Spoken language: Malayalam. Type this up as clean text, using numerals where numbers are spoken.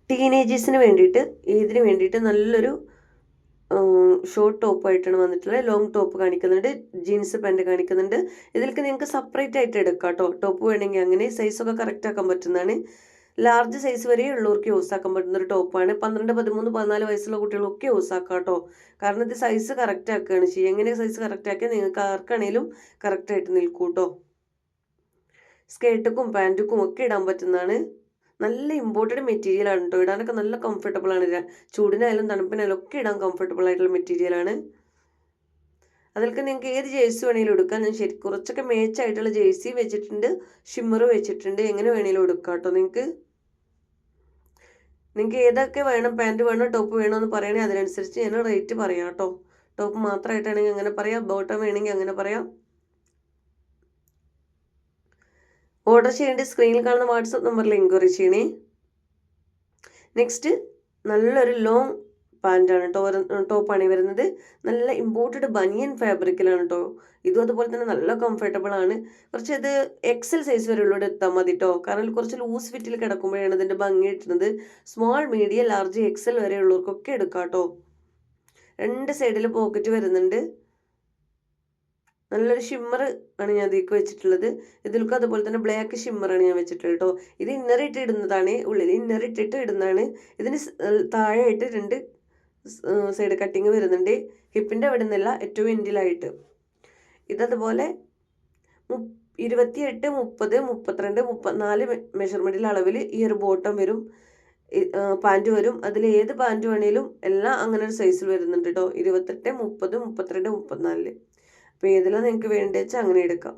ടീനേജേഴ്സിന് വേണ്ടിയിട്ട്, ഏതിന് വേണ്ടിയിട്ട് നല്ലൊരു ഷോർട്ട് ടോപ്പായിട്ടാണ് വന്നിട്ടുള്ളത്. ലോങ് ടോപ്പ് കാണിക്കുന്നുണ്ട്, ജീൻസ് പാൻറ് കാണിക്കുന്നുണ്ട്. ഇതിലേക്ക് നിങ്ങൾക്ക് സെപ്പറേറ്റ് ആയിട്ട് എടുക്കാം കേട്ടോ. ടോപ്പ് വേണമെങ്കിൽ അങ്ങനെ സൈസൊക്കെ കറക്റ്റ് ആക്കാൻ പറ്റുന്നതാണ്. ലാർജ് സൈസ് വരെ ഉള്ളവർക്ക് യൂസ് ആക്കാൻ പറ്റുന്ന ഒരു ടോപ്പാണ്. 12, 13, 14 വയസ്സുള്ള കുട്ടികളൊക്കെ യൂസ് ആക്കാം കേട്ടോ. കാരണം ഇത് സൈസ് കറക്റ്റ് ആക്കുകയാണ് ചെയ്യുക. എങ്ങനെ സൈസ് കറക്റ്റ് ആക്കിയാൽ നിങ്ങൾക്ക് ആർക്കാണെങ്കിലും കറക്റ്റായിട്ട് നിൽക്കും കേട്ടോ. സ്കേർട്ടുക്കും പാൻറ്റുക്കും ഒക്കെ ഇടാൻ പറ്റുന്നതാണ്. നല്ല ഇമ്പോർട്ടഡ് മെറ്റീരിയലാണ് കേട്ടോ. ഇടാനൊക്കെ നല്ല കംഫർട്ടബിൾ ആണ്. ചൂടിനായാലും തണുപ്പിനായാലും ഒക്കെ ഇടാൻ കംഫർട്ടബിൾ ആയിട്ടുള്ള മെറ്റീരിയലാണ്. അതിലേക്ക് നിങ്ങൾക്ക് ഏത് ജേഴ്സി വേണമെങ്കിലും എടുക്കാം. ഞാൻ കുറച്ചൊക്കെ മേച്ചായിട്ടുള്ള ജേഴ്സി വെച്ചിട്ടുണ്ട്, ഷിമ്മർ വെച്ചിട്ടുണ്ട്. എങ്ങനെ വേണമെങ്കിലും എടുക്കാം കേട്ടോ. നിങ്ങൾക്ക് ഏതൊക്കെ വേണം, പാൻറ്റ് വേണോ ടോപ്പ് വേണോ എന്ന് പറയണേ, അതിനനുസരിച്ച് ഞാൻ റേറ്റ് പറയാം കേട്ടോ. ടോപ്പ് മാത്രമായിട്ടാണെങ്കിൽ അങ്ങനെ പറയാം, ബോട്ടം വേണമെങ്കിൽ അങ്ങനെ പറയാം. ഓർഡർ ചെയ്യേണ്ട സ്ക്രീനിൽ കാണുന്ന വാട്സപ്പ് നമ്പറിൽ എൻക്വയറി ചെയ്യണേ. നെക്സ്റ്റ് നല്ലൊരു ലോങ് പാൻറ്റാണ് കേട്ടോ, ടോപ്പാണ് വരുന്നത്. നല്ല ഇമ്പോർട്ടഡ് ബനിയൻ ഫാബ്രിക്കിലാണ് കേട്ടോ. ഇതും അതുപോലെ തന്നെ നല്ല കംഫർട്ടബിൾ ആണ്. കുറച്ച് ഇത് എക്സൽ സൈസ് വരെ ഉള്ളൂടെ എത്താൽ മതി കേട്ടോ. കാരണം കുറച്ച് ലൂസ് ഫിറ്റിൽ കിടക്കുമ്പോഴാണ് ഇതിൻ്റെ ഭംഗി കിട്ടുന്നത്. സ്മോൾ, മീഡിയം, ലാർജ്, എക്സൽ വരെ ഉള്ളവർക്കൊക്കെ എടുക്കാം കേട്ടോ. 2 സൈഡിൽ പോക്കറ്റ് വരുന്നുണ്ട്. നല്ലൊരു ഷിമ്മർ ആണ് ഞാൻ ഇതിലേക്ക് വെച്ചിട്ടുള്ളത്. ഇതിൽക്കും അതുപോലെ തന്നെ ബ്ലാക്ക് ഷിമ്മറാണ് ഞാൻ വെച്ചിട്ടുള്ളത് കേട്ടോ. ഇത് ഇന്നറിട്ട് ഇടുന്നതാണ്, ഉള്ളിൽ ഇന്നറിട്ടിട്ട് ഇടുന്നതാണ്. ഇതിന് താഴെയായിട്ട് 2 സൈഡ് കട്ടിങ് വരുന്നുണ്ട്. ഹിപ്പിൻ്റെ അവിടെ നിന്നല്ല, ഏറ്റവും എൻഡിലായിട്ട്. ഇതതുപോലെ 28, 30, 32, 34 മെഷർമെൻറ്റിൽ അളവിൽ ഈ ഒരു ബോട്ടം വരും, പാൻറ്റ് വരും. അതിൽ ഏത് പാൻറ്റ് വേണേലും എല്ലാം അങ്ങനെ ഒരു സൈസിൽ വരുന്നുണ്ട് കേട്ടോ. 28, 30, 32, 34. അപ്പോൾ ഏതെല്ലാം നിങ്ങൾക്ക് വേണ്ടി വെച്ചാൽ അങ്ങനെ എടുക്കാം.